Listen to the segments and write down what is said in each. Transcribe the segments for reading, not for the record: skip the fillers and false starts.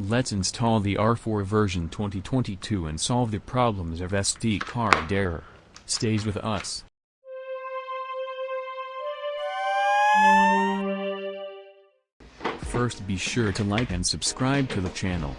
Let's install the R4 version 2022 and solve the problems of TFcarderror. Stays with us. First, be sure to like and subscribe to the channel.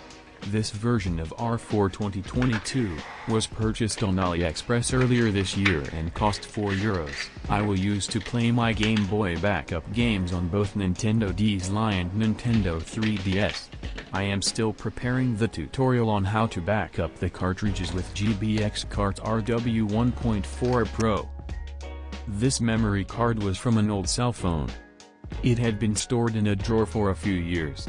This version of R4 2022 was purchased on AliExpress earlier this year and cost €4. I will use to play my Game Boy backup games on both Nintendo DS Lite and Nintendo 3DS. I am still preparing the tutorial on how to back up the cartridges with Kgames Reviews 1.4 Pro. This memory card was from an old cell phone. It had been stored in a drawer for a few years.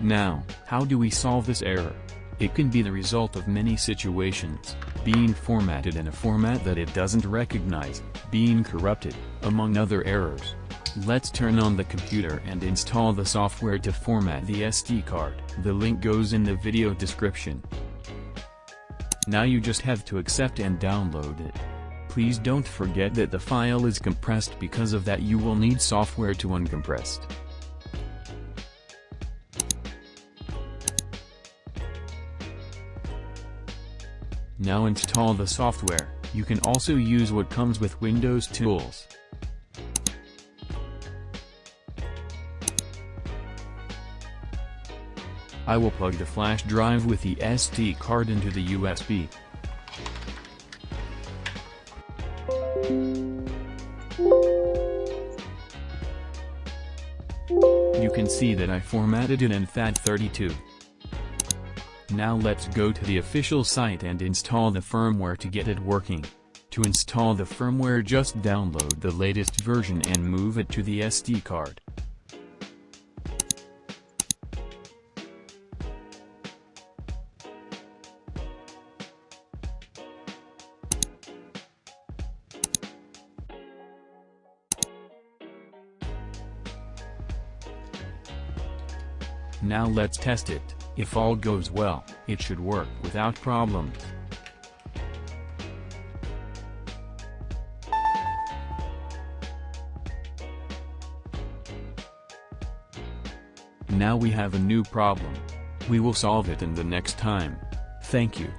Now, how do we solve this error? It can be the result of many situations: being formatted in a format that it doesn't recognize, being corrupted, among other errors. Let's turn on the computer and install the software to format the SD card. The link goes in the video description. Now you just have to accept and download it. Please don't forget that the file is compressed. Because of that, you will need software to uncompress. Now install the software. You can also use what comes with Windows tools. I will plug the flash drive with the SD card into the USB. You can see that I formatted it in FAT32. Now let's go to the official site and install the firmware to get it working. To install the firmware, just download the latest version and move it to the SD card. Now let's test it. If all goes well, it should work without problems. Now we have a new problem. We will solve it in the next time. Thank you.